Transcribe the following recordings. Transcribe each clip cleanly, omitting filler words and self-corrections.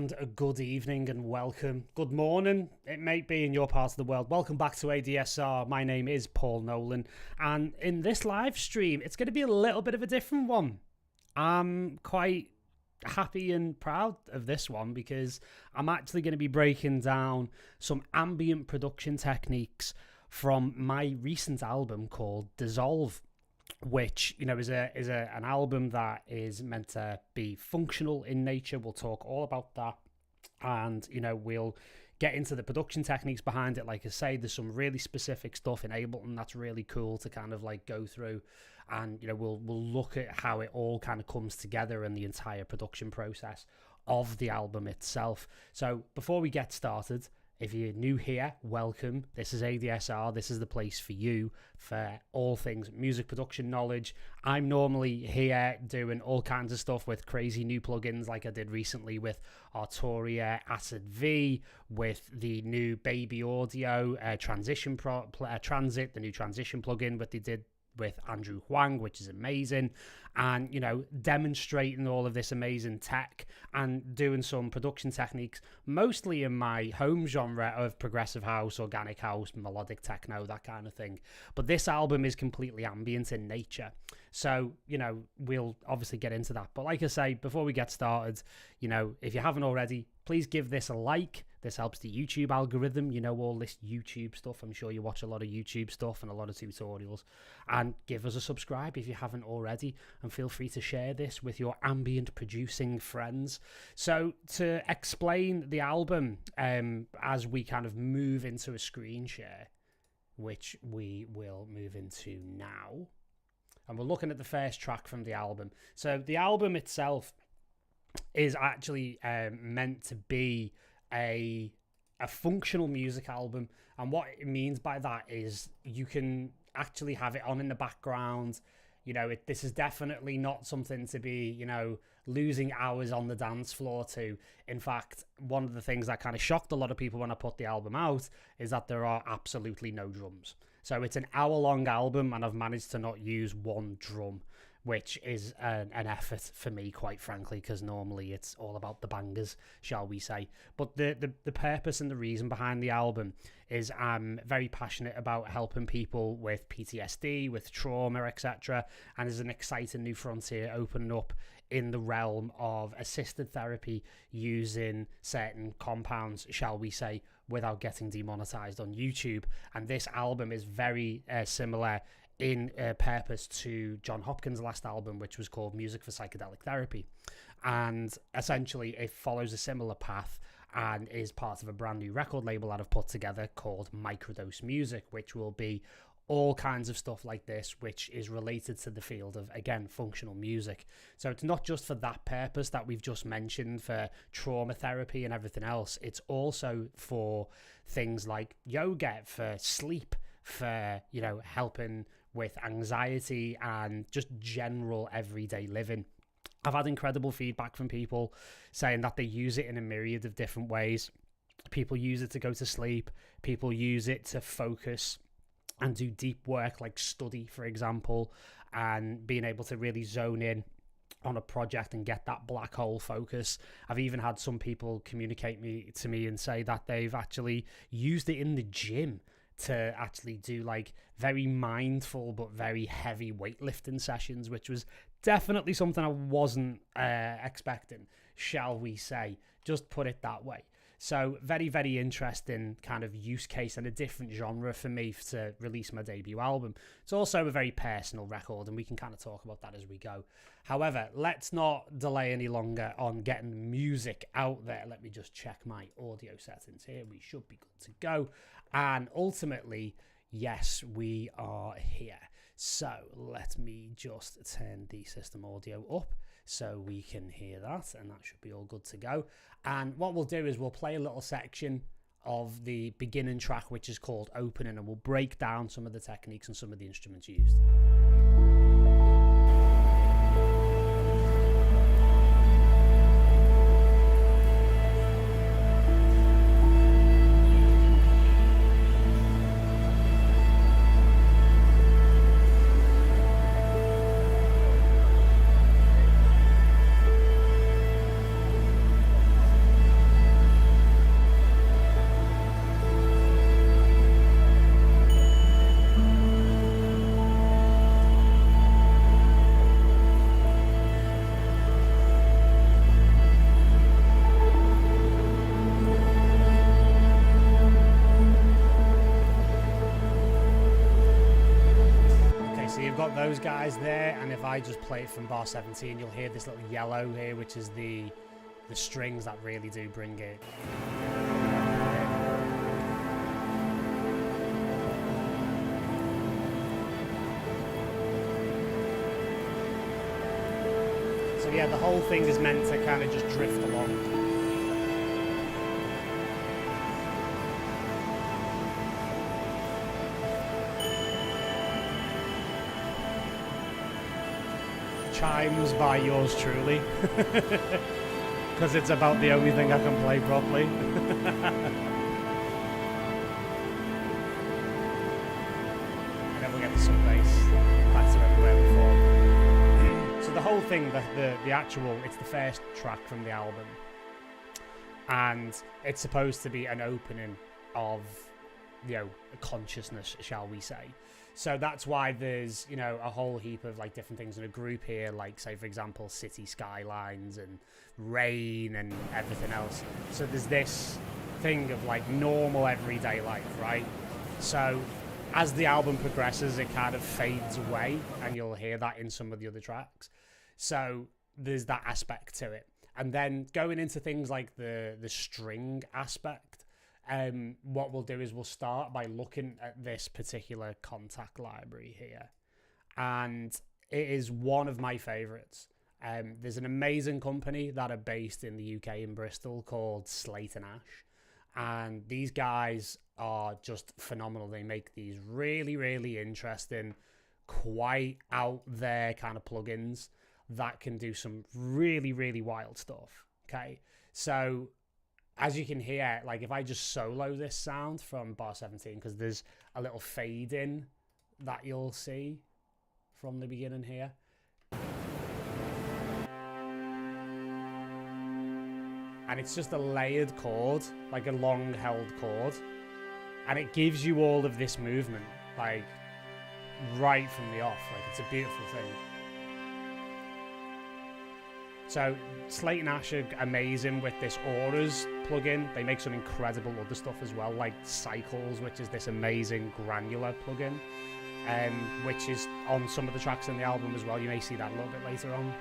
and a good evening and welcome. Good morning, it may be in your part of the world. Welcome back to ADSR. My name is Paul Nolan, and in this live stream, it's going to be a little bit of a different one. I'm quite happy and proud of this one because I'm actually going to be breaking down some ambient production techniques from my recent album called Dissolve, which, you know, is an album that is meant to be functional in nature. We'll talk all about that, and, you know, we'll get into the production techniques behind it. Like I say, there's some really specific stuff in Ableton that's really cool to kind of like go through, and, you know, we'll look at how it all kind of comes together and the entire production process of the album itself. So before we get started, if you're new here, welcome. This is ADSR. This is the place for you for all things music production knowledge. I'm normally here doing all kinds of stuff with crazy new plugins like I did recently with Arturia Acid V, with the new Baby Audio Transit, the new transition plugin that they did with Andrew Huang, which is amazing, and, you know, demonstrating all of this amazing tech and doing some production techniques, mostly in my home genre of progressive house, organic house, melodic techno, that kind of thing. But this album is completely ambient in nature. So, you know, we'll obviously get into that. But like I say, before we get started, you know, if you haven't already, please give this a like. This helps the YouTube algorithm. You know, all this YouTube stuff. I'm sure you watch a lot of YouTube stuff and a lot of tutorials. And give us a subscribe if you haven't already. And feel free to share this with your ambient producing friends. So to explain the album, as we kind of move into a screen share, which we will move into now. And we're looking at the first track from the album. So the album itself is actually meant to be a functional music album, and what it means by that is you can actually have it on in the background. You know, this is definitely not something to be, you know, losing hours on the dance floor to. In fact, one of the things that kind of shocked a lot of people when I put the album out is that there are absolutely no drums. So it's an hour-long album, and I've managed to not use one drum, which is an effort for me, quite frankly, because normally it's all about the bangers, shall we say. But the purpose and the reason behind the album is I'm very passionate about helping people with PTSD, with trauma, etc. And there's an exciting new frontier opening up in the realm of assisted therapy using certain compounds, shall we say, without getting demonetized on YouTube. And this album is very similar in purpose to John Hopkins' last album, which was called Music for Psychedelic Therapy. And essentially it follows a similar path and is part of a brand new record label that I've put together called Microdose Music, which will be all kinds of stuff like this, which is related to the field of, again, functional music. So it's not just for that purpose that we've just mentioned, for trauma therapy and everything else. It's also for things like yoga, for sleep, for, you know, helping with anxiety and just general everyday living. I've had incredible feedback from people saying that they use it in a myriad of different ways. People use it to go to sleep. People use it to focus and do deep work like study, for example, and being able to really zone in on a project and get that black hole focus. I've even had some people communicate to me and say that they've actually used it in the gym to actually do like very mindful but very heavy weightlifting sessions, which was definitely something I wasn't expecting, shall we say, just put it that way. So very, very interesting kind of use case and a different genre for me to release my debut album. It's also a very personal record, and we can kind of talk about that as we go. However, let's not delay any longer on getting the music out there. Let me just check my audio settings here. We should be good to go. And ultimately, yes, we are here. So let me just turn the system audio up so we can hear that, and that should be all good to go. And what we'll do is we'll play a little section of the beginning track, which is called Opening, and we'll break down some of the techniques and some of the instruments used. got those guys there, and if I just play it from bar 17, you'll hear this little yellow here, which is the strings that really do bring it. So yeah, the whole thing is meant to kind of just drift along. Chimes by yours truly, because it's about the only thing I can play properly. And then we'll get the sub bass back to everywhere before. So the whole thing, the actual, it's the first track from the album, and it's supposed to be an opening of, you know, consciousness, shall we say. So that's why there's, you know, a whole heap of like different things in a group here, like say for example city skylines and rain and everything else. So there's this thing of like normal everyday life, right? So as the album progresses, it kind of fades away, and you'll hear that in some of the other tracks. So there's that aspect to it. And then going into things like the string aspect, what we'll do is we'll start by looking at this particular contact library here, and it is one of my favorites. There's an amazing company that are based in the UK in Bristol called Slate Ash, and these guys are just phenomenal. They make these really, really interesting, quite out there kind of plugins that can do some really, really wild stuff. Okay, so as you can hear, like if I just solo this sound from bar 17, because there's a little fade in that you'll see from the beginning here. And it's just a layered chord, like a long held chord. And it gives you all of this movement, like right from the off. Like it's a beautiful thing. So Slate Ash are amazing with this Auras plugin. They make some incredible other stuff as well, like Cycles, which is this amazing granular plugin, which is on some of the tracks in the album as well. You may see that a little bit later on.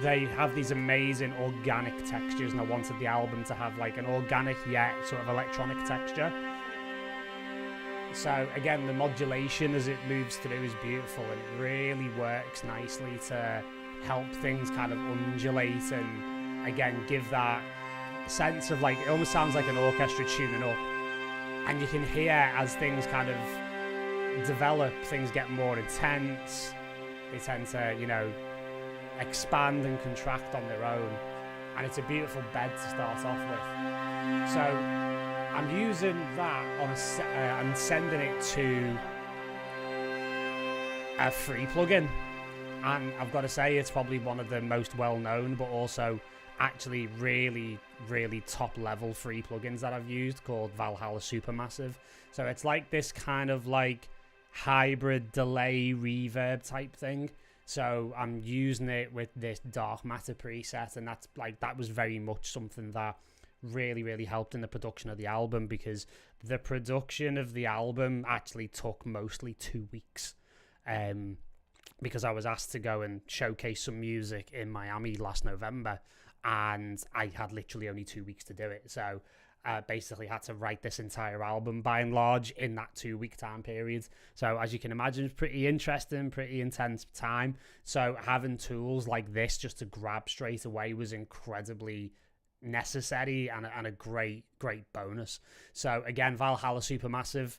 They have these amazing organic textures, and I wanted the album to have like an organic yet sort of electronic texture. So again, the modulation as it moves through is beautiful, and it really works nicely to help things kind of undulate and again give that sense of like, it almost sounds like an orchestra tuning up, and you can hear as things kind of develop, things get more intense. They tend to, you know, expand and contract on their own, and it's a beautiful bed to start off with. So I'm using that on I'm sending it to a free plugin. And I've got to say, it's probably one of the most well-known, but also actually really, really top-level free plugins that I've used, called Valhalla Supermassive. So it's like this kind of like hybrid delay reverb type thing. So I'm using it with this dark matter preset, and that's like, that was very much something that really, really helped in the production of the album, because the production of the album actually took mostly 2 weeks. Because I was asked to go and showcase some music in Miami last November, and I had literally only 2 weeks to do it. So basically had to write this entire album by and large in that 2 week time period. So as you can imagine, it's pretty interesting, pretty intense time. So having tools like this just to grab straight away was incredibly necessary, and a great bonus. So again, Valhalla Supermassive,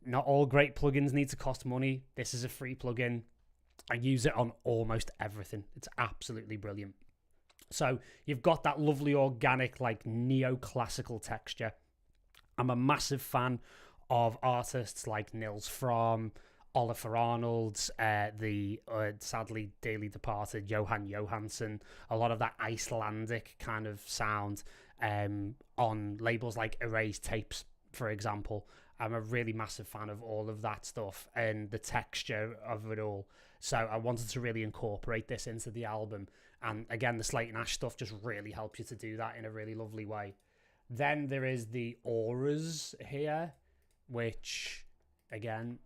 not all great plugins need to cost money. This is a free plugin. I use it on almost everything. It's absolutely brilliant. So you've got that lovely organic, like neoclassical texture. I'm a massive fan of artists like Nils Fromm, Oliver Arnolds, the sadly dearly departed Johan Johansson, a lot of that Icelandic kind of sound on labels like Erase Tapes, for example. I'm a really massive fan of all of that stuff and the texture of it all. So I wanted to really incorporate this into the album. And again, the Slate Ash stuff just really helps you to do that in a really lovely way. Then there is the Auras here, which, again,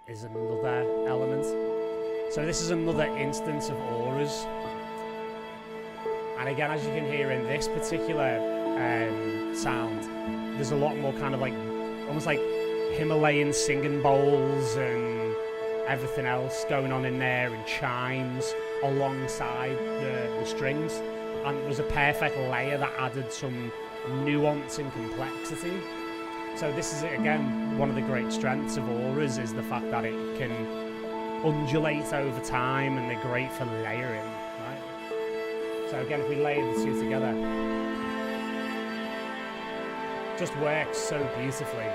is another element. So this is another instance of auras. And again, as you can hear in this particular sound, there's a lot more kind of like, almost like Himalayan singing bowls and everything else going on in there, and chimes alongside the strings. And it was a perfect layer that added some nuance and complexity. So this is, again, one of the great strengths of auras, is the fact that it can undulate over time, and they're great for layering, right? So again, if we layer the two together, it just works so beautifully.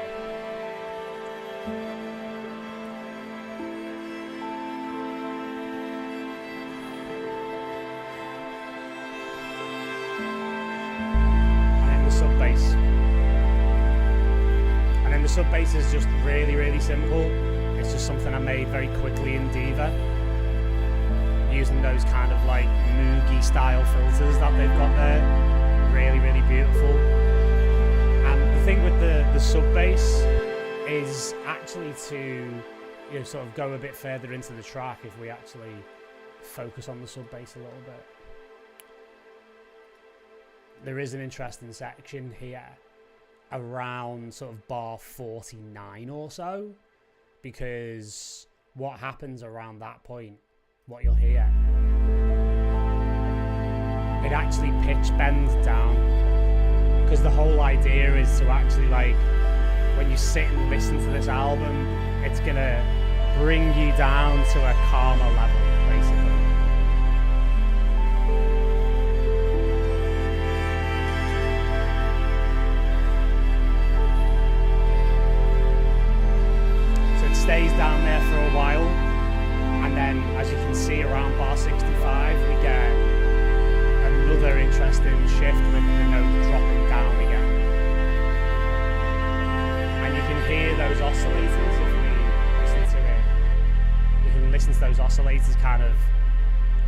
And then the sub bass. And then the sub bass is just really, really simple. It's just something I made very quickly in Diva, using those kind of like Moogie style filters that they've got there. Really, really beautiful. And the thing with the sub bass is actually to, you know, sort of go a bit further into the track. If we actually focus on the sub bass a little bit, there is an interesting section here around sort of bar 49 or so, because what happens around that point, what you'll hear, it actually pitch bends down, because the whole idea is to actually, like, when you sit and listen to this album, it's gonna bring you down to a calmer level, basically. So it stays down there for a while, and then, as you can see, around bar 65, we get another interesting shift with the note dropping down again. And you can hear those oscillators if we listen to it. You can listen to those oscillators kind of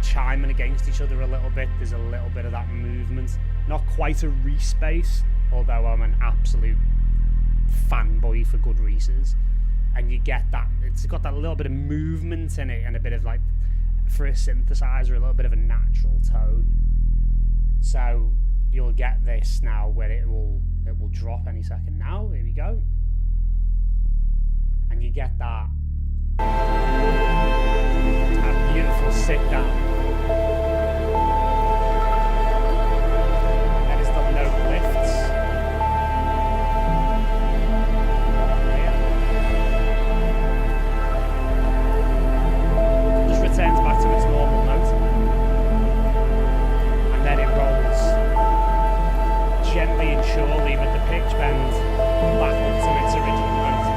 chiming against each other a little bit. There's a little bit of that movement. Not quite a Reese bass, although I'm an absolute fanboy for good Reeses. And you get that, it's got that little bit of movement in it, and a bit of, like, for a synthesizer, a little bit of a natural tone. So you'll get this now where it will drop any second now. Here we go. And you get that beautiful sit down. And as the note lifts, returns back to its normal note, and then it rolls gently and surely with the pitch bend back up to its original note.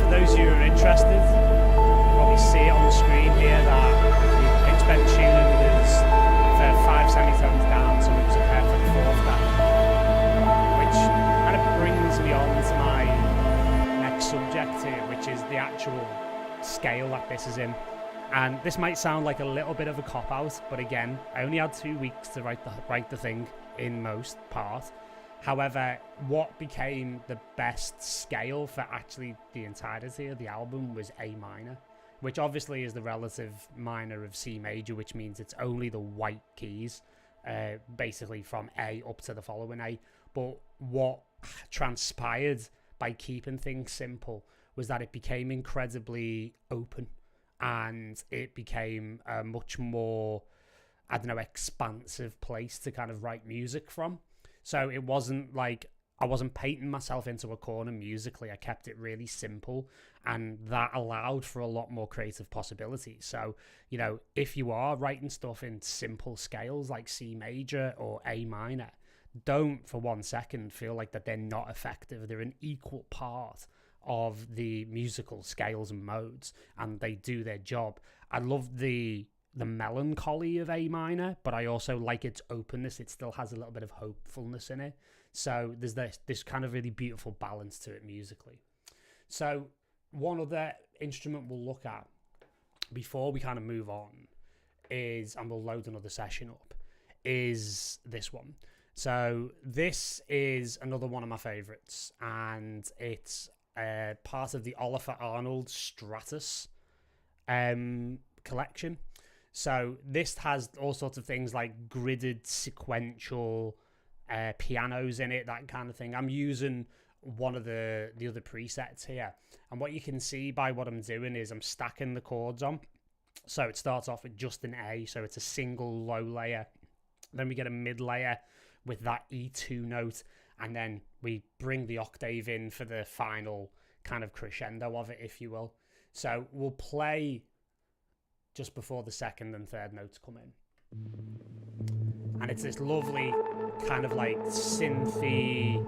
For those of you who are interested, you probably see it on the screen here that the pitch bend tuning was for 5 semitones down, so it was a perfect fourth down, which kind of brings me on to my next subject here, which is the actual scale that this is in. And this might sound like a little bit of a cop-out, but again, I only had 2 weeks to write the thing in most part. However, what became the best scale for actually the entirety of the album was A minor, which obviously is the relative minor of C major, which means it's only the white keys, basically from A up to the following A. But what transpired by keeping things simple was that it became incredibly open, and it became a much more, I don't know, expansive place to kind of write music from. So it wasn't like I wasn't painting myself into a corner musically. I kept it really simple, and that allowed for a lot more creative possibilities. So, you know, if you are writing stuff in simple scales like C major or A minor, don't for 1 second feel like that they're not effective. They're an equal part of the musical scales and modes, and they do their job. I love the melancholy of A minor, but I also like its openness. It still has a little bit of hopefulness in it. So there's this kind of really beautiful balance to it musically. So one other instrument we'll look at before we kind of move on is, and we'll load another session up, is this one. So this is another one of my favorites, and it's part of the Oliver Arnold Stratus collection. So this has all sorts of things like gridded sequential pianos in it, that kind of thing. I'm using one of the other presets here, and what you can see by what I'm doing is I'm stacking the chords on. So it starts off with just an A, so it's a single low layer. Then we get a mid layer with that E2 note, and then we bring the octave in for the final kind of crescendo of it, if you will. So we'll play just before the second and third notes come in. And it's this lovely kind of like synthy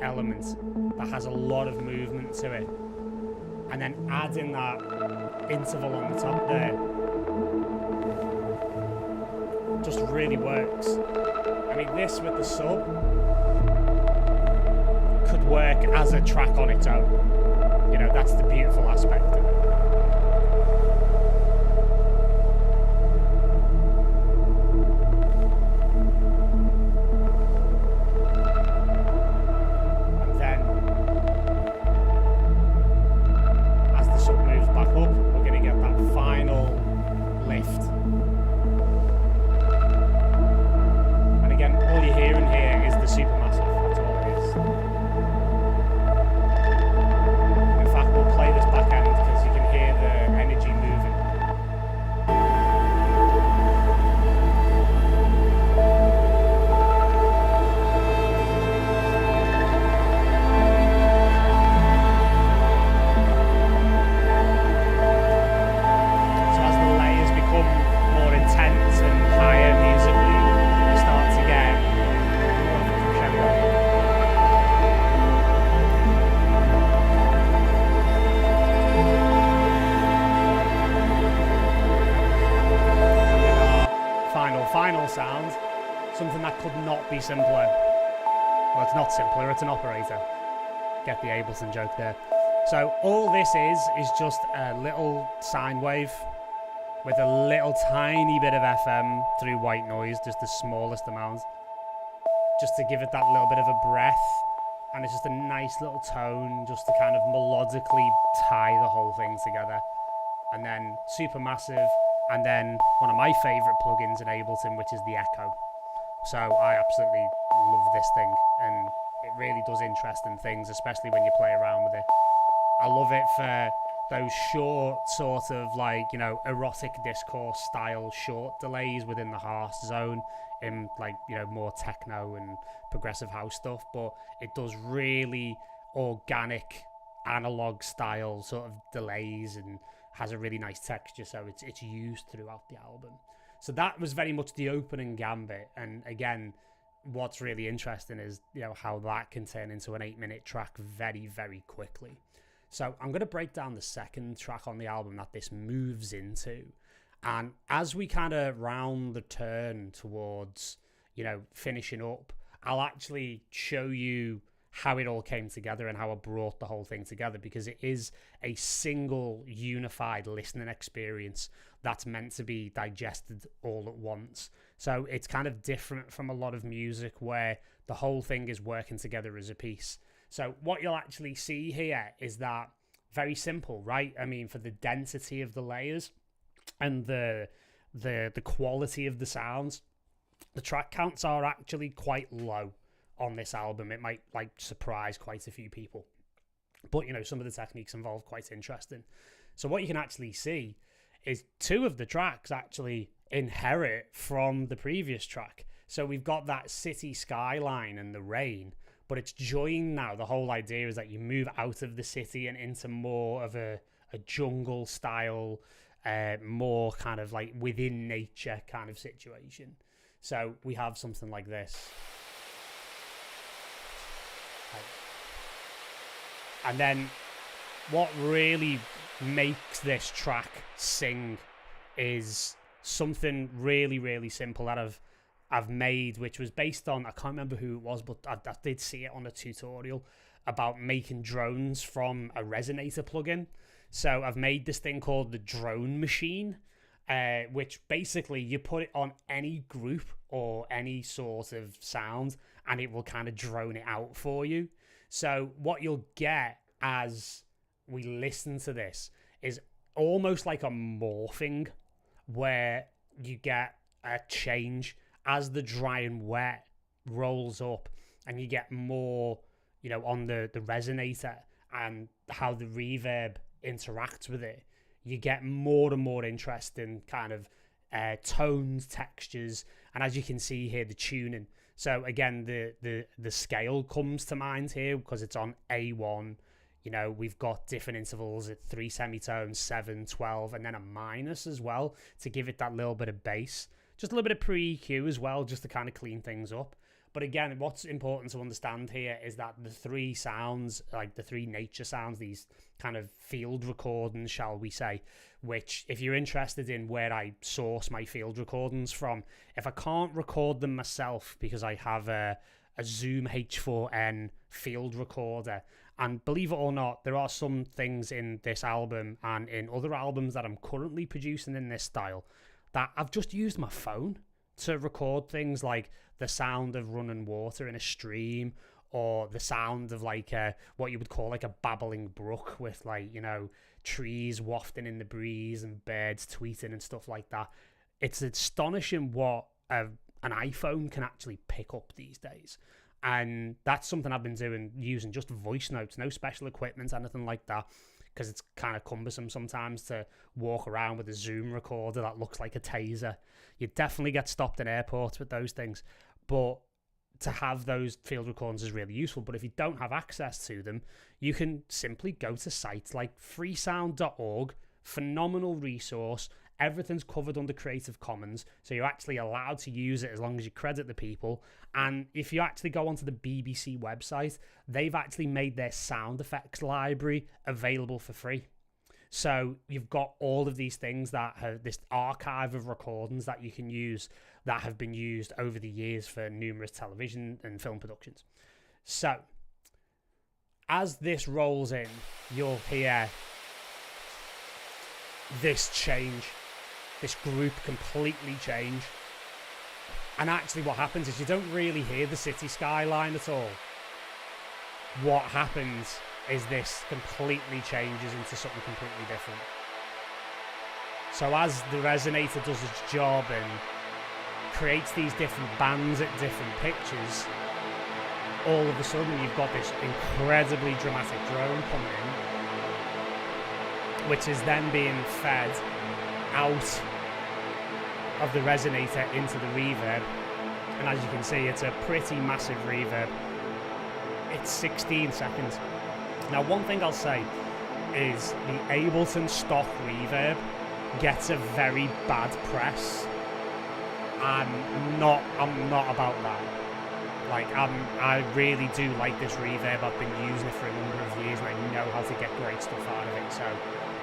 element that has a lot of movement to it. And then adding that interval on the top there just really works. I mean, this with the sub could work as a track on its own. You know, that's the beautiful aspect of it. And then, as the sub moves back up, we're going to get that final lift. All you're hearing here is the supermassive. That's all it is. In fact, we'll play this back end because you can hear the energy moving. So as the layers become more intense and higher musically, you start to get more of a crescendo. Final sound, something that could not be simpler. Well, it's not simpler, it's an operator. Get the Ableton joke there. So all this is just a little sine wave with a little tiny bit of FM through white noise, just the smallest amount, just to give it that little bit of a breath. And it's just a nice little tone just to kind of melodically tie the whole thing together. And then Supermassive, and then one of my favourite plugins in Ableton, which is the Echo. So I absolutely love this thing, and it really does interesting things, especially when you play around with it. I love it for those short sort of like, you know, erotic discourse style short delays within the harsh zone in like, you know, more techno and progressive house stuff, but it does really organic analog style sort of delays and has a really nice texture, so it's used throughout the album. So that was very much the opening gambit, and again, what's really interesting is, you know, how that can turn into an 8-minute track very, very quickly. So I'm going to break down the second track on the album that this moves into, and as we kind of round the turn towards, you know, finishing up, I'll actually show you how it all came together and how I brought the whole thing together, because it is a single unified listening experience that's meant to be digested all at once. So it's kind of different from a lot of music where the whole thing is working together as a piece. So what you'll actually see here is that very simple, right? I mean, for the density of the layers and the quality of the sounds, the track counts are actually quite low on this album. It might like surprise quite a few people, but you know, some of the techniques involved quite interesting. So what you can actually see is 2 of the tracks actually inherit from the previous track. So we've got that city skyline and the rain, but it's joined now. The whole idea is that you move out of the city and into more of a jungle style, more kind of like within nature kind of situation. So we have something like this. And then what really makes this track sing is something really, really simple that I've made, which was based on, I can't remember who it was, but I did see it on a tutorial about making drones from a resonator plugin. So I've made this thing called the drone machine, which basically you put it on any group or any sort of sound and it will kind of drone it out for you. So what you'll get as we listen to this is almost like a morphing, where you get a change as the dry and wet rolls up, and you get more, on the resonator and how the reverb interacts with it. You get more and more interesting kind of tones, textures, and as you can see here, the tuning. So again, the scale comes to mind here because it's on A1. We've got different intervals at 3 semitones, 7, 12, and then a minus as well to give it that little bit of bass. Just a little bit of pre-EQ as well, just to kind of clean things up. But again, what's important to understand here is that the three sounds, like the three nature sounds, these kind of field recordings, shall we say, which if you're interested in where I source my field recordings from, if I can't record them myself because I have a Zoom H4n field recorder, and believe it or not, there are some things in this album and in other albums that I'm currently producing in this style that I've just used my phone to record things like the sound of running water in a stream, or the sound of like what you would call like a babbling brook with trees wafting in the breeze and birds tweeting and stuff like that. It's astonishing what an iPhone can actually pick up these days. And that's something I've been doing using just voice notes, no special equipment, anything like that, because it's kind of cumbersome sometimes to walk around with a Zoom recorder that looks like a taser. You definitely get stopped in airports with those things. But to have those field recordings is really useful. But if you don't have access to them, you can simply go to sites like freesound.org, phenomenal resource. Everything's covered under Creative Commons, so you're actually allowed to use it as long as you credit the people. And if you actually go onto the BBC website, they've actually made their sound effects library available for free. So you've got all of these things that have this archive of recordings that you can use that have been used over the years for numerous television and film productions. So as this rolls in, you'll hear this change, this group completely change. And actually what happens is you don't really hear the city skyline at all. What happens is this completely changes into something completely different. So as the resonator does its job and creates these different bands at different pitches, all of a sudden you've got this incredibly dramatic drone coming in, which is then being fed out of the resonator into the reverb. And as you can see, it's a pretty massive reverb. It's 16 seconds. Now, one thing I'll say is the Ableton stock reverb gets a very bad press. I'm not about that. I really do like this reverb. I've been using it for a number of years and I know how to get great stuff out of it. So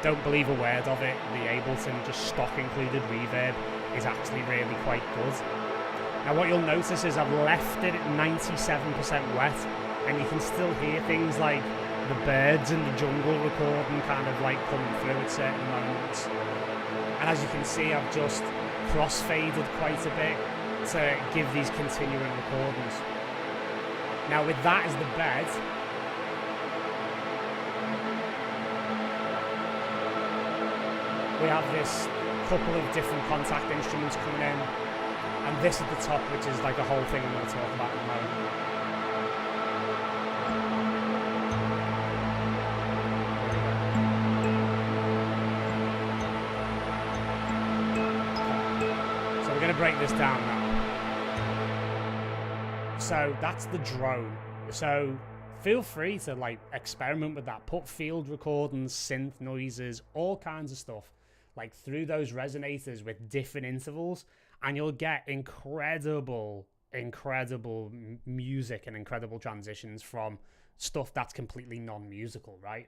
don't believe a word of it. The Ableton just stock included reverb is actually really quite good. Now what you'll notice is I've left it at 97% wet, and you can still hear things like the birds in the jungle recording kind of like coming through at certain moments. And as you can see, I've just crossfaded quite a bit to give these continuing recordings. Now with that as the bed, we have this couple of different contact instruments coming in, and this at the top, which is like a whole thing I'm going to talk about in a moment. So we're going to break this down now. So that's the drone. So feel free to experiment with that. Put field recordings, synth noises, all kinds of stuff through those resonators with different intervals, and you'll get incredible music and incredible transitions from stuff that's completely non-musical, right?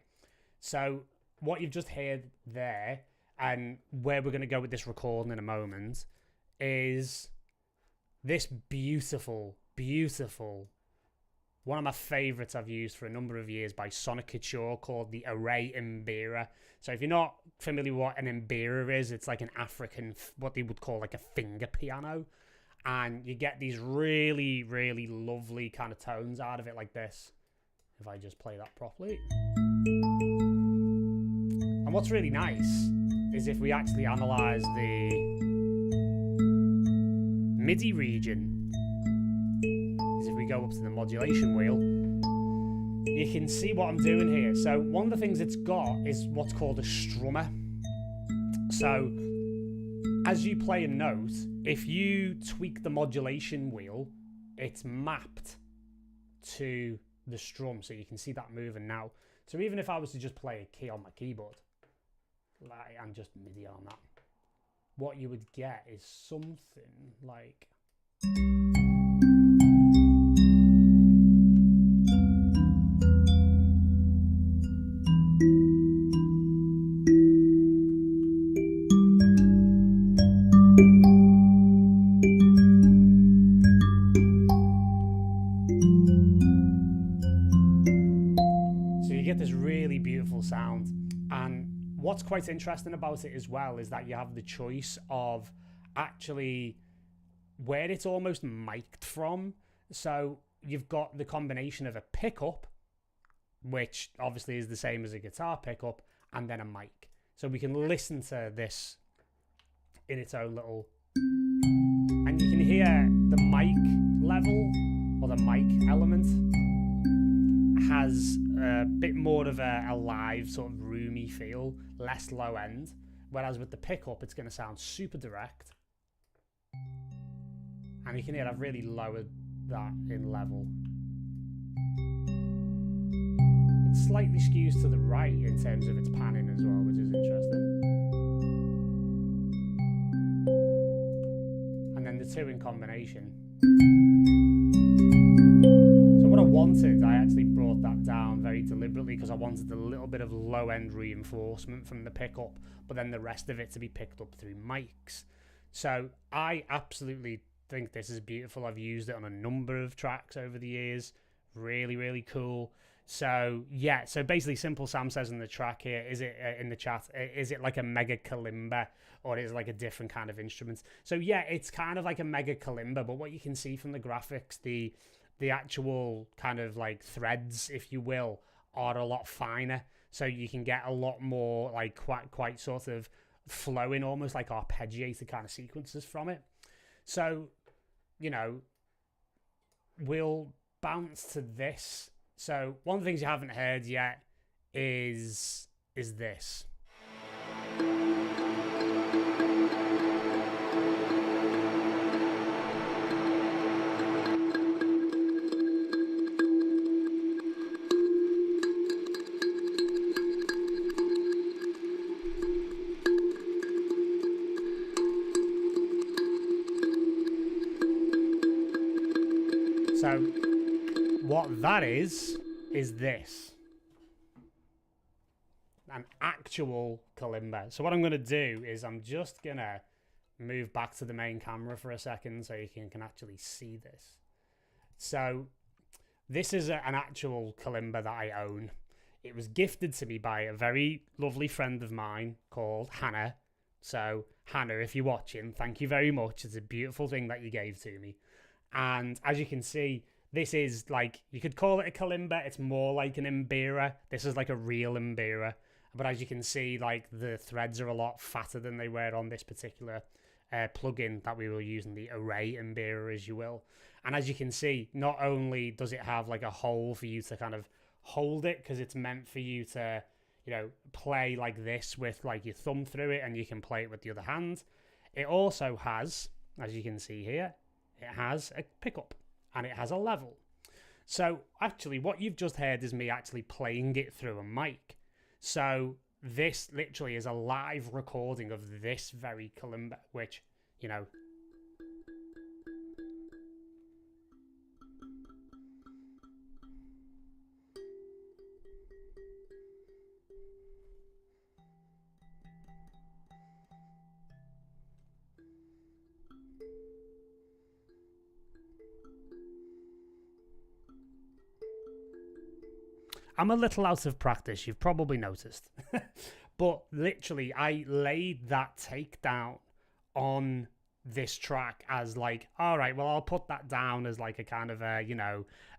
So what you've just heard there, and where we're going to go with this recording in a moment, is this beautiful one of my favorites I've used for a number of years by Sonic Couture called the Array Mbira. So if you're not familiar with what an Mbira is, it's like an African, what they would call like a finger piano. And you get these really, really lovely kind of tones out of it like this. If I just play that properly. And what's really nice is if we actually analyze the MIDI region, is if we go up to the modulation wheel, you can see what I'm doing here. So one of the things it's got is what's called a strummer. So as you play a note, if you tweak the modulation wheel, it's mapped to the strum, so you can see that moving now. So even if I was to just play a key on my keyboard, like, and just MIDI on that, what you would get is something like... this really beautiful sound. And what's quite interesting about it as well is that you have the choice of actually where it's almost mic'd from. So you've got the combination of a pickup, which obviously is the same as a guitar pickup, and then a mic. So we can listen to this in its own little... And you can hear the mic level, or the mic element, has a bit more of a live sort of roomy feel, less low end, whereas with the pickup it's going to sound super direct, and you can hear I've really lowered that in level. It slightly skews to the right in terms of its panning as well, which is interesting. And then the two in combination. I actually brought that down very deliberately because I wanted a little bit of low-end reinforcement from the pickup, but then the rest of it to be picked up through mics. So I absolutely think this is beautiful. I've used it on a number of tracks over the years. Really, really cool. So yeah, so basically Simple Sam says in the track here, is it in the chat, is it like a mega kalimba or is it like a different kind of instrument? So yeah, it's kind of like a mega kalimba, but what you can see from the graphics, the actual kind of like threads, if you will, are a lot finer. So you can get a lot more like quite sort of flowing, almost like arpeggiated kind of sequences from it. So, you know, we'll bounce to this. So one of the things you haven't heard yet is this. So what that is this. An actual kalimba. So what I'm going to do is I'm just going to move back to the main camera for a second so you can actually see this. So this is an actual kalimba that I own. It was gifted to me by a very lovely friend of mine called Hannah. So Hannah, if you're watching, thank you very much. It's a beautiful thing that you gave to me. And as you can see, this is like, you could call it a kalimba. It's more like an mbira. This is like a real mbira. But as you can see, like the threads are a lot fatter than they were on this particular plugin that we were using, the Array mbira, as you will. And as you can see, not only does it have like a hole for you to kind of hold it, because it's meant for you to, you know, play like this with like your thumb through it, and you can play it with the other hand. It also has, as you can see here, it has a pickup and it has a level. So actually what you've just heard is me actually playing it through a mic. So this literally is a live recording of this very kalimba, which, you know, I'm a little out of practice, you've probably noticed. But literally, I laid that take down on this track as like, all right, well, I'll put that down as like a kind of a,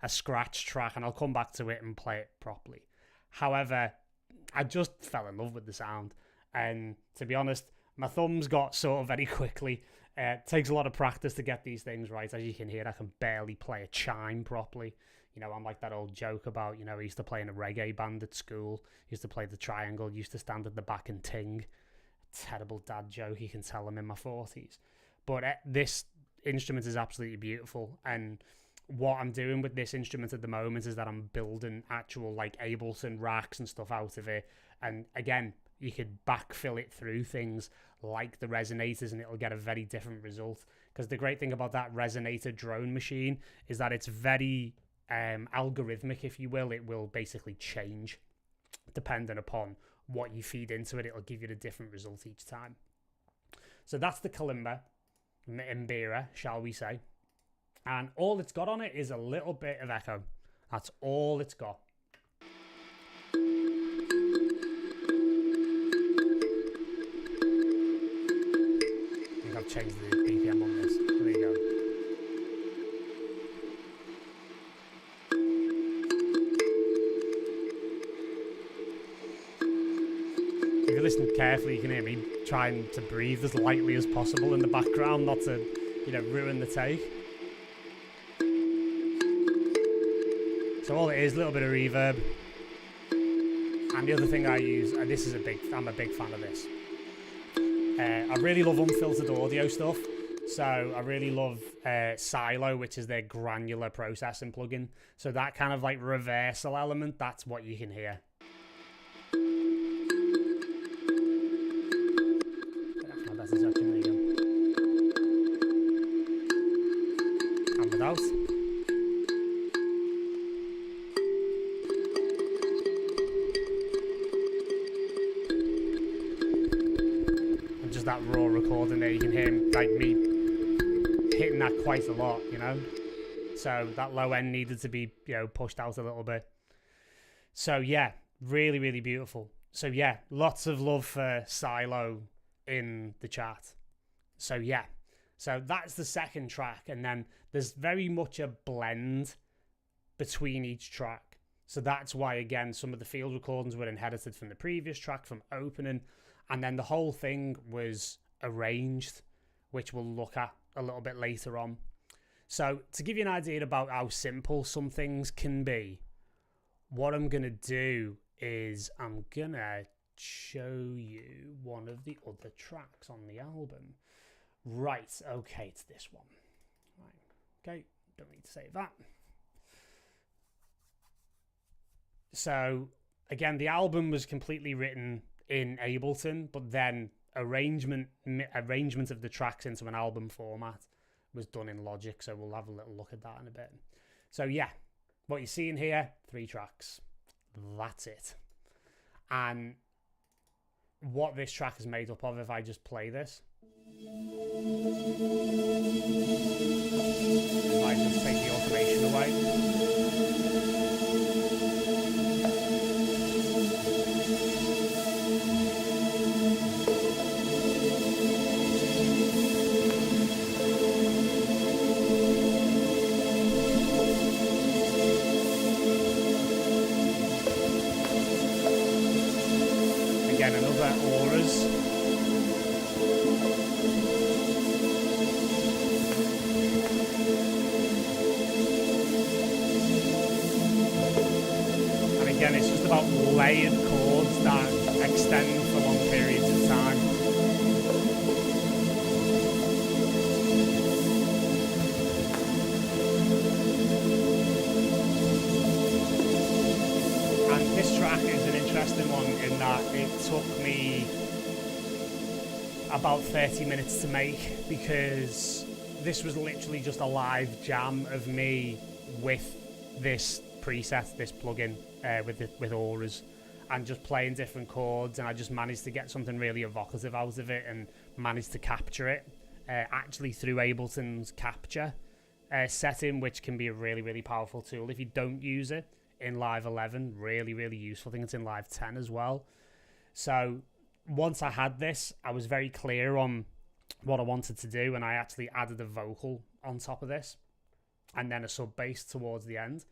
a scratch track, and I'll come back to it and play it properly. However, I just fell in love with the sound. And to be honest, my thumbs got sort of very quickly. It takes a lot of practice to get these things right. As you can hear, I can barely play a chime properly. I'm like that old joke about, I used to play in a reggae band at school, used to play the triangle, used to stand at the back and ting. Terrible dad joke, you can tell I'm in my 40s. But this instrument is absolutely beautiful, and what I'm doing with this instrument at the moment is that I'm building actual like Ableton racks and stuff out of it, and again, you could backfill it through things like the resonators and it'll get a very different result. Because the great thing about that resonator drone machine is that it's very algorithmic, if you will. It will basically change depending upon what you feed into it. It'll give you a different result each time. So that's the kalimba, mbira, shall we say. And all it's got on it is a little bit of echo. That's all it's got. I think I've changed the BPM on this. There you go. If you listen carefully, you can hear me trying to breathe as lightly as possible in the background, not to, ruin the take. So all it is, a little bit of reverb. And the other thing I use, and this is I'm a big fan of this. I really love unfiltered audio stuff. So I really love Silo, which is their granular processing plugin. So that kind of like reversal element, that's what you can hear. That's exactly there you go. And without. Just that raw recording there, you can hear like me hitting that quite a lot, so that low end needed to be pushed out a little bit. So yeah, really, really beautiful. So yeah, lots of love for Silo in the chat. So yeah, so that's the second track, and then there's very much a blend between each track. So that's why, again, some of the field recordings were inherited from the previous track, from opening. And then the whole thing was arranged, which we'll look at a little bit later on. So to give you an idea about how simple some things can be, what I'm going to do is I'm going to show you one of the other tracks on the album. Right, okay, it's this one. Right, okay, don't need to save that. So, again, the album was completely written in Ableton, but then arrangement of the tracks into an album format was done in Logic, so we'll have a little look at that in a bit. So yeah, what you're seeing here, 3 tracks. That's it. And what this track is made up of, if I just play this. If I just take the automation away. Again, another auras. And again, it's just about layered chords that extend for long periods of time. And this track is an interesting one in that it took me about 30 minutes to make, because this was literally just a live jam of me with this preset, this plugin, with auras, and just playing different chords, and I just managed to get something really evocative out of it and managed to capture it actually through Ableton's capture setting, which can be a really, really powerful tool. If you don't use it, in Live 11. Really, really useful. I think it's in Live 10 as well. So once I had this, I was very clear on what I wanted to do, and I actually added a vocal on top of this and then a sub bass towards the end.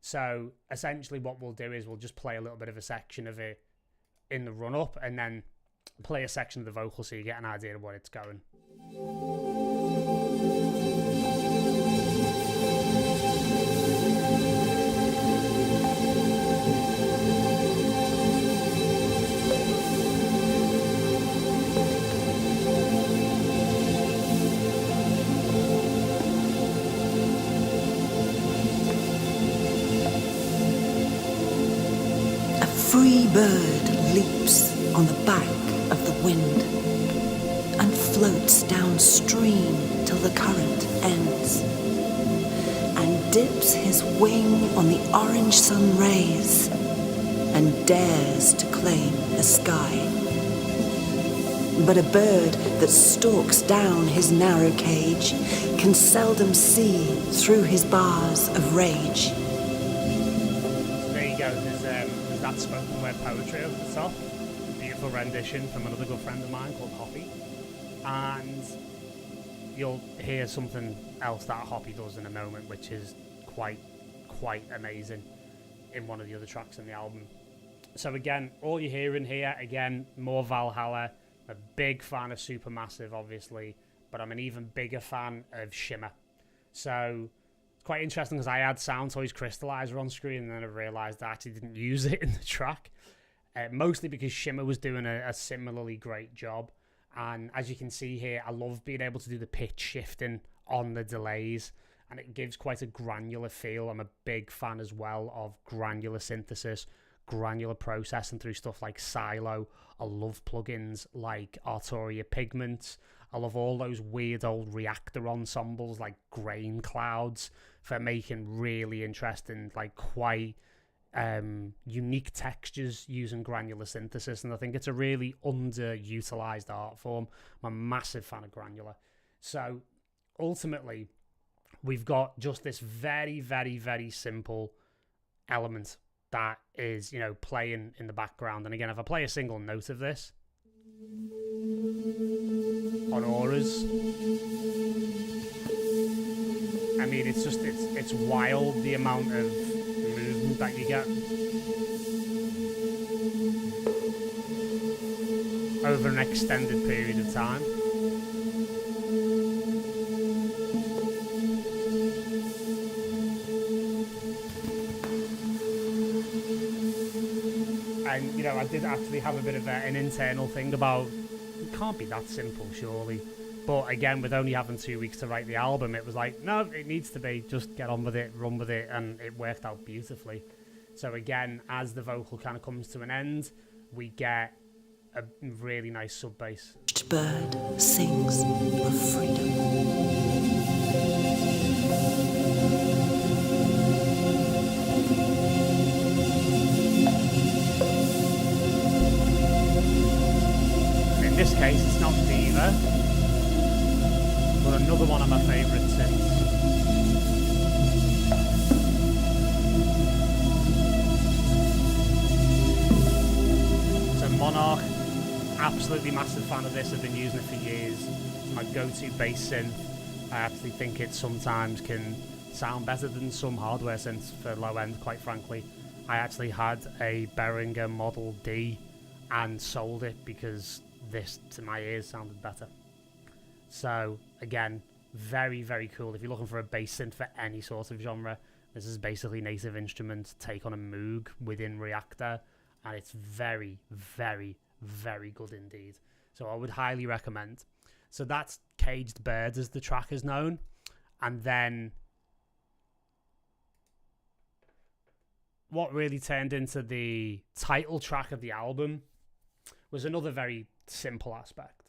So essentially what we'll do is we'll just play a little bit of a section of it in the run up and then play a section of the vocal so you get an idea of where it's going. Free bird leaps on the back of the wind and floats downstream till the current ends, and dips his wing on the orange sun rays and dares to claim the sky. But a bird that stalks down his narrow cage can seldom see through his bars of rage. That spoken word poetry over the top. Beautiful rendition from another good friend of mine called Hoppy. And you'll hear something else that Hoppy does in a moment, which is quite amazing in one of the other tracks in the album. So again, all you're hearing here, again, more Valhalla. I'm a big fan of Supermassive, obviously, but I'm an even bigger fan of Shimmer. So quite interesting because I had Sound Toys Crystallizer on screen and then I realised I actually didn't use it in the track. Mostly because Shimmer was doing a similarly great job. And as you can see here, I love being able to do the pitch shifting on the delays. And it gives quite a granular feel. I'm a big fan as well of granular synthesis, granular processing through stuff like Silo. I love plugins like Arturia Pigment. I love all those weird old reactor ensembles like Grain Clouds for making really interesting, like quite unique textures using granular synthesis. And I think it's a really underutilized art form. I'm a massive fan of granular. So ultimately, we've got just this very, very, very simple element that is, you know, playing in the background. And again, if I play a single note of this on auras, I mean, it's just, it's wild the amount of movement that you get over an extended period of time. And, you know, I did actually have a bit of an internal thing about, it can't be that simple, surely. But again, with only having 2 weeks to write the album, it was like, no, it needs to be. Just get on with it, run with it, and it worked out beautifully. So again, as the vocal kind of comes to an end, we get a really nice sub bass. Each bird sings of freedom. In this case, it's not Diva, but another one of my favourites since. So Monarch, absolutely massive fan of this. I've been using it for years. It's my go-to bass synth. I actually think it sometimes can sound better than some hardware synths for low end, quite frankly. I actually had a Behringer Model D and sold it because this, to my ears, sounded better. So again, very, very cool. If you're looking for a bass synth for any sort of genre, this is basically Native Instruments take on a Moog within Reactor, and it's very, very, very good indeed. So I would highly recommend. So that's Caged Bird, as the track is known. And then what really turned into the title track of the album was another very simple aspect.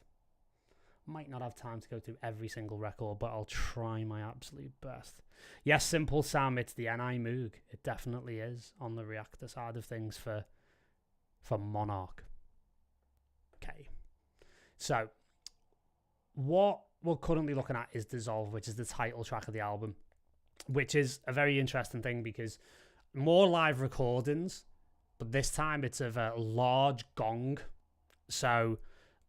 Might not have time to go through every single record, but I'll try my absolute best. Yes, simple Sam, it's the NI Moog. It definitely is on the Reactor side of things for Monarch. Okay. So what we're currently looking at is Dissolve, which is the title track of the album, which is a very interesting thing because more live recordings, but this time it's of a large gong. So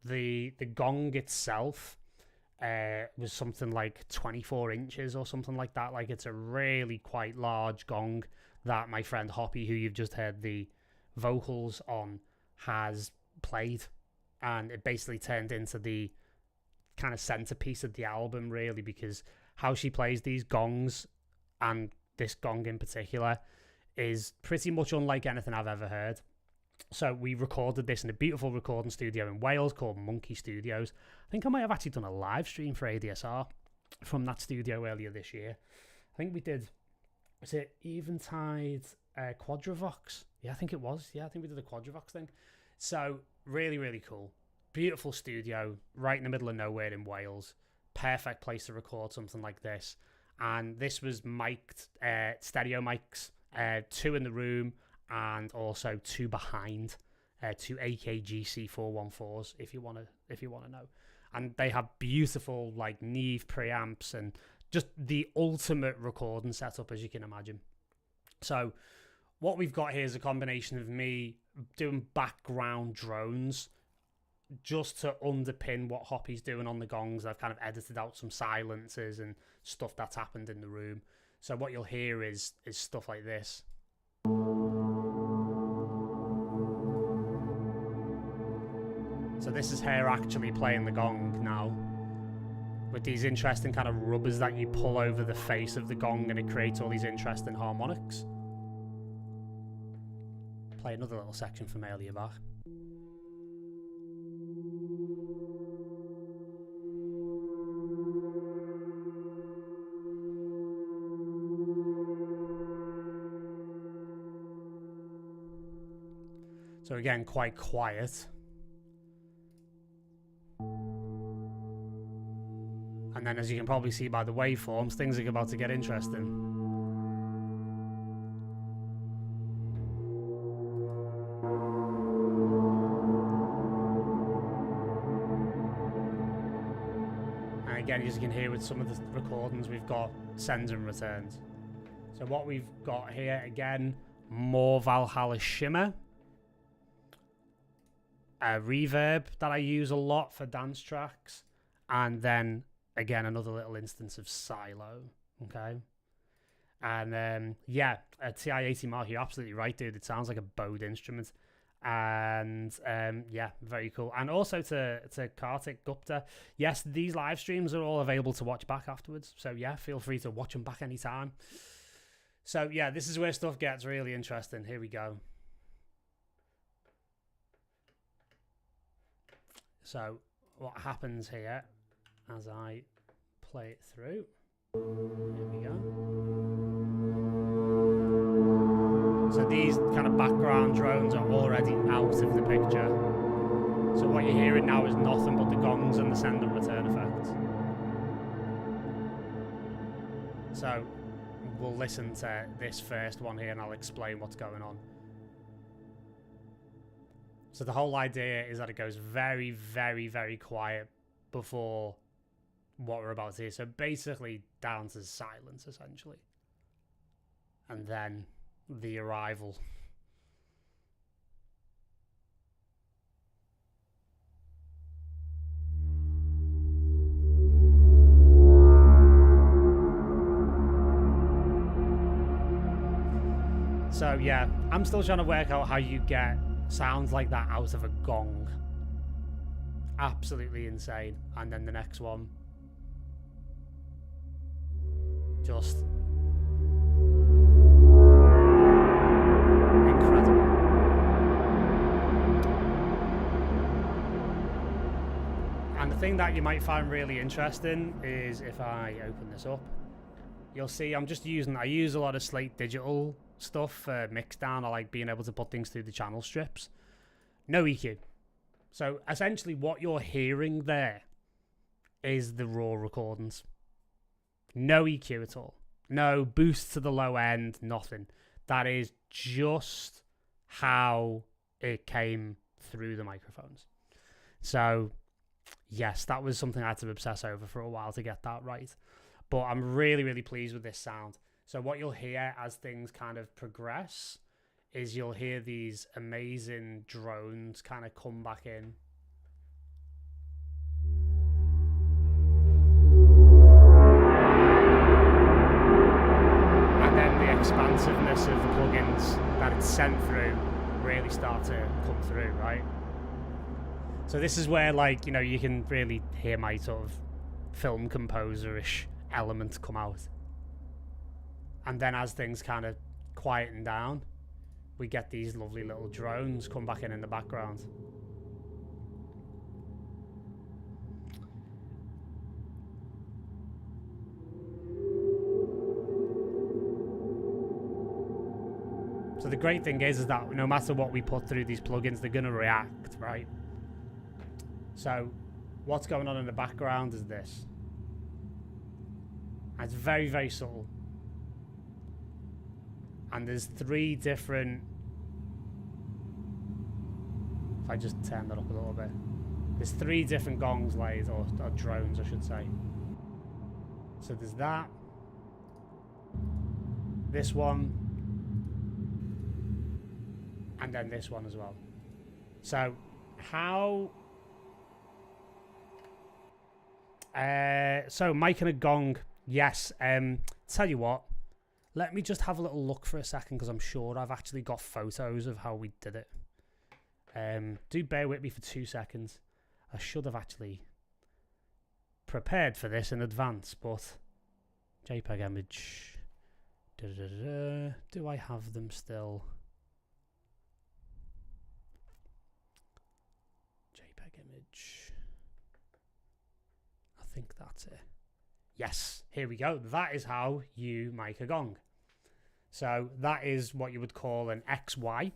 the gong itself was something like 24 inches or something like that. Like, it's a really quite large gong that my friend Hoppy, who you've just heard the vocals on, has played, and it basically turned into the kind of centerpiece of the album, really, because how she plays these gongs, and this gong in particular, is pretty much unlike anything I've ever heard. So we recorded this in a beautiful recording studio in Wales called Monkey Studios. I think I might have actually done a live stream for ADSR from that studio earlier this year. I think we did, was it Eventide Quadravox? Yeah, I think it was. Yeah, I think we did a Quadravox thing. So really, really cool. Beautiful studio right in the middle of nowhere in Wales. Perfect place to record something like this. And this was mic'd, stereo mics, 2 in the room and also 2 behind, 2 AKG C414s if you want to know. And they have beautiful like Neve preamps and just the ultimate recording setup, as you can imagine. So what we've got here is a combination of me doing background drones just to underpin what Hoppy's doing on the gongs. I've kind of edited out some silences and stuff that's happened in the room. So what you'll hear is stuff like this. So this is her actually playing the gong now, with these interesting kind of rubbers that you pull over the face of the gong, and it creates all these interesting harmonics. Play another little section from earlier back. So again, quite quiet. And then, as you can probably see by the waveforms, things are about to get interesting. And again, as you can hear with some of the recordings, we've got sends and returns. So what we've got here, again, more Valhalla shimmer. A reverb that I use a lot for dance tracks. And then again, another little instance of silo, okay? And yeah, a TI-80 Mark, you're absolutely right, dude. It sounds like a bowed instrument. And yeah, very cool. And also to Kartik Gupta, yes, these live streams are all available to watch back afterwards. So yeah, feel free to watch them back anytime. So yeah, this is where stuff gets really interesting. Here we go. So what happens here as I play it through. Here we go. So these kind of background drones are already out of the picture. So what you're hearing now is nothing but the gongs and the send and return effects. So we'll listen to this first one here and I'll explain what's going on. So the whole idea is that it goes very, very, very quiet before what we're about to hear. So basically down to silence, essentially. And then the arrival. So yeah, I'm still trying to work out how you get sounds like that out of a gong. Absolutely insane. And then the next one, just incredible. And the thing that you might find really interesting is if I open this up, you'll see I use a lot of Slate digital stuff for mix down. I like being able to put things through the channel strips. No EQ. So essentially what you're hearing there is the raw recordings. No EQ at all. No boost to the low end, nothing. That is just how it came through the microphones. So yes, that was something I had to obsess over for a while to get that right. But I'm really, really pleased with this sound. So what you'll hear as things kind of progress is you'll hear these amazing drones kind of come back in. And then the expansiveness of the plugins that it's sent through really start to come through, right? So this is where, like, you know, you can really hear my sort of film composer-ish element come out. And then as things kind of quieten down, we get these lovely little drones come back in the background. So the great thing is that no matter what we put through these plugins, they're going to react, right? So what's going on in the background is this. And it's very, very subtle. And there's 3 different... If I just turn that up a little bit. There's 3 different gongs laid, or drones, I should say. So there's that. This one. And then this one as well. So, how... so, mic and a gong. Yes. Tell you what. Let me just have a little look for a second, because I'm sure I've actually got photos of how we did it. Do bear with me for 2 seconds. I should have actually prepared for this in advance, but JPEG image. Do I have them still? JPEG image. I think that's it. Yes, here we go. That is how you make a gong. So that is what you would call an XY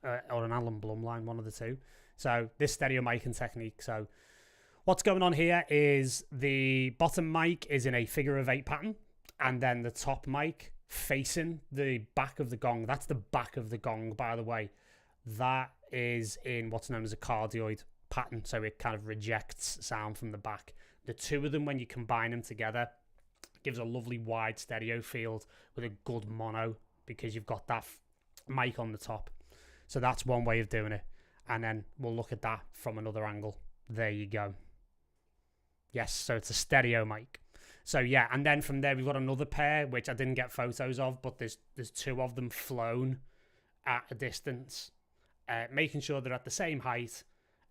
or an Allen Blum line, one of the two. So this stereo miking technique. So what's going on here is the bottom mic is in a figure of 8 pattern, and then the top mic facing the back of the gong. That's the back of the gong, by the way. That is in what's known as a cardioid pattern. So it kind of rejects sound from the back. The two of them, when you combine them together, gives a lovely wide stereo field with a good mono, because you've got that mic on the top. So that's one way of doing it. And then we'll look at that from another angle. There you go. Yes, so it's a stereo mic. So yeah, and then from there we've got another pair, which I didn't get photos of, but there's 2 of them flown at a distance, making sure they're at the same height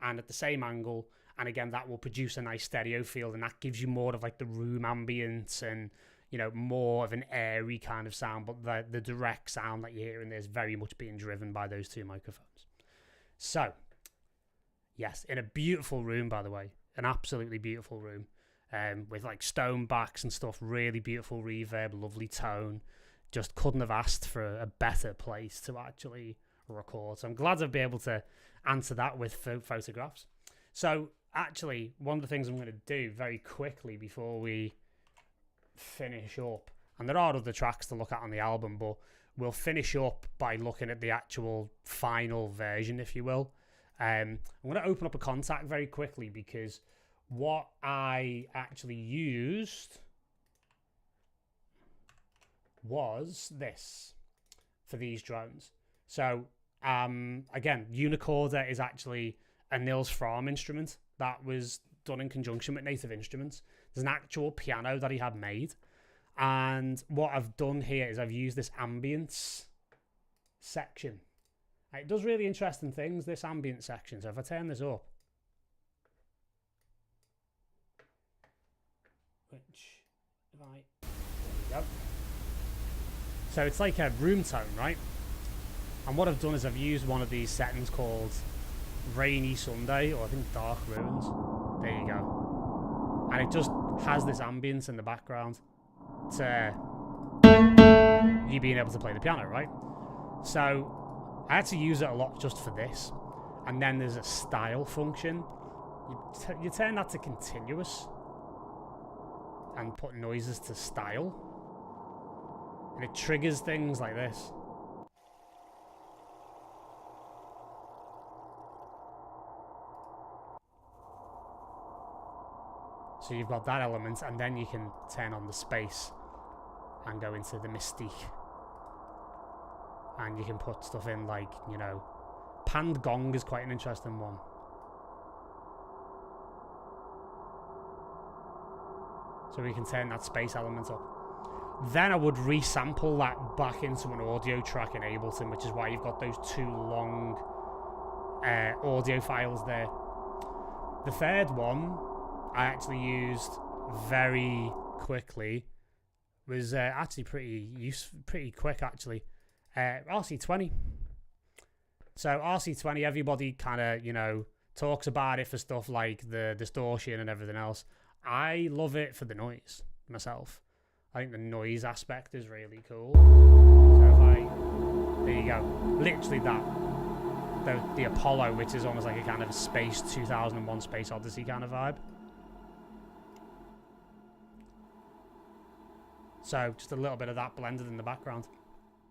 and at the same angle. And again, that will produce a nice stereo field, and that gives you more of like the room ambience and, you know, more of an airy kind of sound. But the direct sound that you're hearing there is very much being driven by those 2 microphones. So, yes, in a beautiful room, by the way, an absolutely beautiful room, with like stone backs and stuff, really beautiful reverb, lovely tone. Just couldn't have asked for a better place to actually record. So I'm glad I've been able to answer that with photographs. So actually, one of the things I'm going to do very quickly before we finish up, and there are other tracks to look at on the album, but we'll finish up by looking at the actual final version, if you will. I'm going to open up a contact very quickly, because what I actually used was this for these drones. So again, Unicorder is actually a Nils Fromm instrument that was done in conjunction with Native Instruments. There's an actual piano that he had made. And what I've done here is I've used this ambience section. It does really interesting things, this ambient section. So if I turn this up, which, if I, there we go. So it's like a room tone, right? And what I've done is I've used one of these settings called Rainy Sunday, or I think Dark Ruins. There you go. And it just has this ambience in the background to you being able to play the piano, right? So I had to use it a lot just for this. And then there's a style function. You turn that to continuous and put noises to style, and it triggers things like this. So you've got that element, and then you can turn on the space and go into the mystique. And you can put stuff in like, you know, panned gong is quite an interesting one. So we can turn that space element up. Then I would resample that back into an audio track in Ableton, which is why you've got those two long audio files there. The third one I actually used very quickly, was actually pretty quick actually. RC20. So RC20, everybody kind of, you know, talks about it for stuff like the distortion and everything else. I love it for the noise myself. I think the noise aspect is really cool. So there you go. Literally that. The Apollo, which is almost like a kind of a Space 2001 Space Odyssey kind of vibe. So just a little bit of that blended in the background.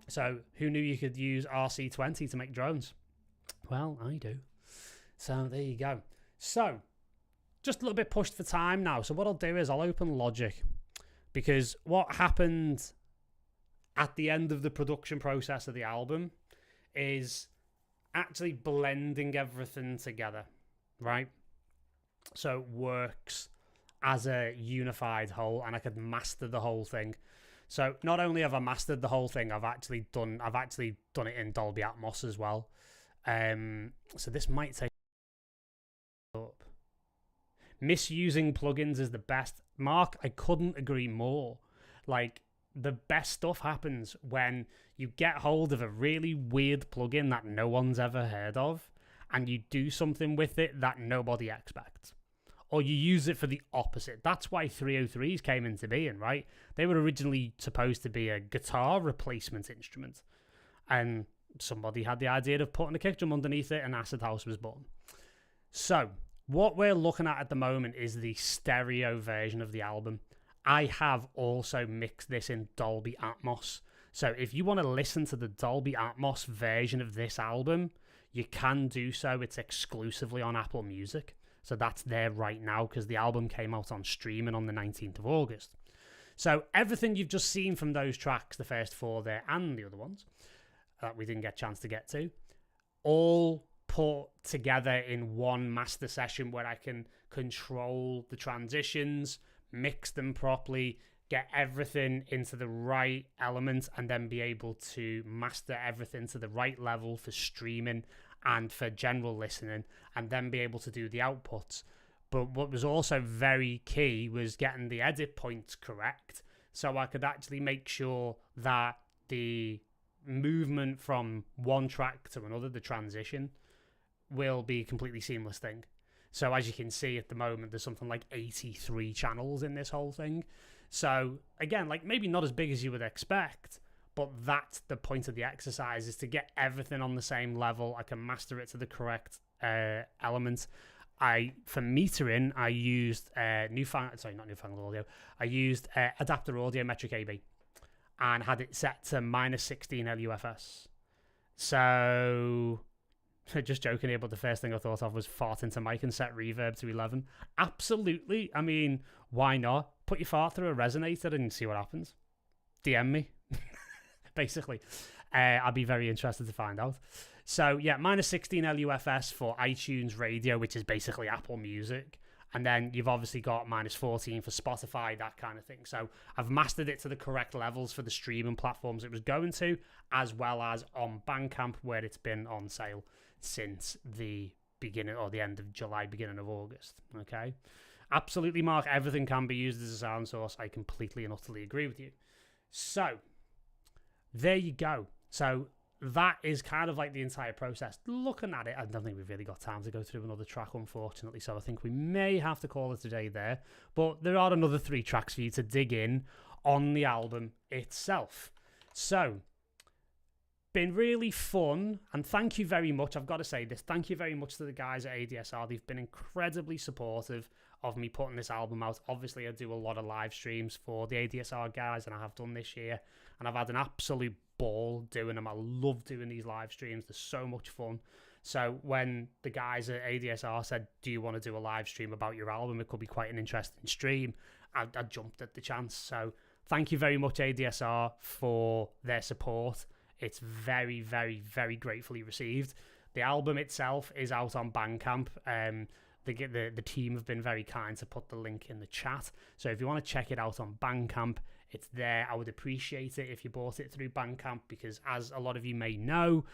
So who knew you could use RC20 to make drones? Well, I do. So there you go. So just a little bit pushed for time now. So what I'll do is I'll open Logic, because what happened at the end of the production process of the album is actually blending everything together, right? So it works as a unified whole, and I could master the whole thing. So not only have I mastered the whole thing, I've actually done it in Dolby Atmos as well. So this might take up. Misusing plugins is the best. Mark, I couldn't agree more. Like, the best stuff happens when you get hold of a really weird plugin that no one's ever heard of, and you do something with it that nobody expects. Or you use it for the opposite. That's why 303s came into being, right? They were originally supposed to be a guitar replacement instrument. And somebody had the idea of putting a kick drum underneath it, and Acid House was born. So, what we're looking at the moment is the stereo version of the album. I have also mixed this in Dolby Atmos. So if you want to listen to the Dolby Atmos version of this album, you can do so. It's exclusively on Apple Music. So that's there right now because the album came out on streaming on the 19th of August. So everything you've just seen from those tracks, the first four there and the other ones that we didn't get a chance to get to, all put together in one master session where I can control the transitions, mix them properly, get everything into the right element, and then be able to master everything to the right level for streaming and for general listening, and then be able to do the outputs. But what was also very key was getting the edit points correct, so I could actually make sure that the movement from one track to another, the transition, will be a completely seamless thing. So as you can see at the moment, there's something like 83 channels in this whole thing. So again, like maybe not as big as you would expect, but that's the point of the exercise, is to get everything on the same level. I can master it to the correct element. For metering, I used Newfangled Audio. I used Adapter Audio Metric AB and had it set to -16 LUFS. So just joking here, but the first thing I thought of was fart into mic and set reverb to 11. Absolutely. I mean, why not? Put your fart through a resonator and see what happens. DM me. Basically. I'd be very interested to find out. So yeah, -16 LUFS for iTunes Radio, which is basically Apple Music. And then you've obviously got -14 for Spotify, that kind of thing. So I've mastered it to the correct levels for the streaming platforms it was going to, as well as on Bandcamp, where it's been on sale since the beginning or the end of July, beginning of August. Okay. Absolutely, Mark. Everything can be used as a sound source. I completely and utterly agree with you. So there you go. So that is kind of like the entire process. Looking at it, I don't think we've really got time to go through another track, unfortunately, so I think we may have to call it a day there. But there are another 3 tracks for you to dig in on the album itself. So, been really fun, and thank you very much. I've got to say this. Thank you very much to the guys at ADSR. They've been incredibly supportive of me putting this album out. Obviously, I do a lot of live streams for the ADSR guys, and I have done this year, and I've had an absolute ball doing them. I love doing these live streams. They're so much fun. So when the guys at ADSR said, do you want to do a live stream about your album? It could be quite an interesting stream. I jumped at the chance. So thank you very much, ADSR, for their support. It's very, very, very gratefully received. The album itself is out on Bandcamp. The team have been very kind to put the link in the chat. So if you want to check it out on Bandcamp, it's there. I would appreciate it if you bought it through Bandcamp, because as a lot of you may know,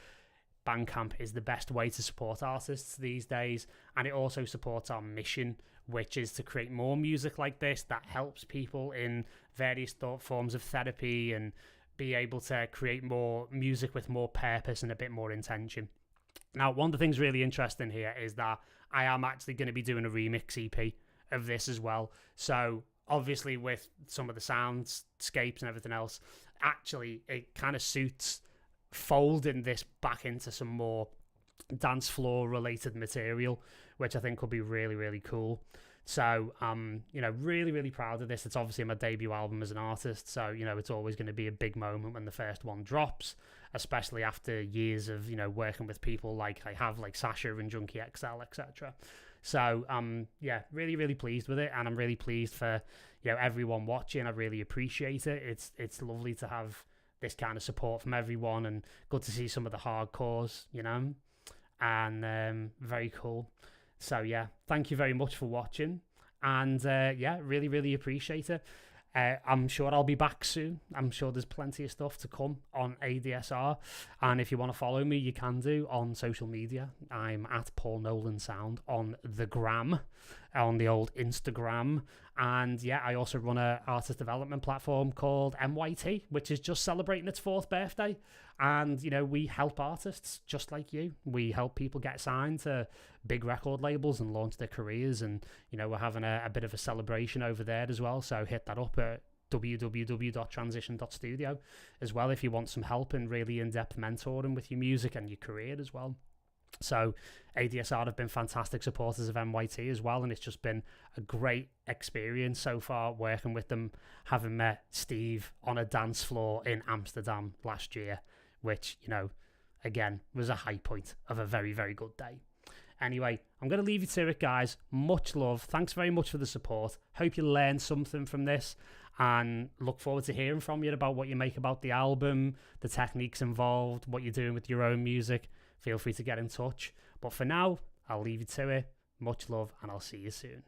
Bandcamp is the best way to support artists these days, and it also supports our mission, which is to create more music like this that helps people in various forms of therapy and be able to create more music with more purpose and a bit more intention. Now, one of the things really interesting here is that I am actually going to be doing a remix EP of this as well. So obviously with some of the soundscapes and everything else, actually it kind of suits folding this back into some more dance floor related material, which I think will be really, really cool. So really, really proud of this. It's obviously my debut album as an artist, so it's always going to be a big moment when the first one drops, especially after years of working with people like I have, like Sasha and Junkie XL, etc. So really, really pleased with it, and I'm really pleased for everyone watching. I really appreciate it. It's lovely to have this kind of support from everyone, and good to see some of the hardcores, and very cool. So yeah, thank you very much for watching, and really, really appreciate it. I'm sure I'll be back soon. I'm sure there's plenty of stuff to come on ADSR, and if you want to follow me, you can do on social media. I'm at Paul Nolan Sound on the gram, on the old Instagram, and I also run a artist development platform called MYT, which is just celebrating its 4th birthday. And we help artists just like you. We help people get signed to big record labels and launch their careers, and we're having a bit of a celebration over there as well. So hit that up at www.transition.studio as well if you want some help in really in-depth mentoring with your music and your career as well. So ADSR have been fantastic supporters of MYT as well, and it's just been a great experience so far working with them, having met Steve on a dance floor in Amsterdam last year, which, again, was a high point of a very, very good day. Anyway, I'm going to leave you to it, guys. Much love. Thanks very much for the support. Hope you learned something from this, and look forward to hearing from you about what you make about the album, the techniques involved, what you're doing with your own music. Feel free to get in touch. But for now, I'll leave you to it. Much love, and I'll see you soon.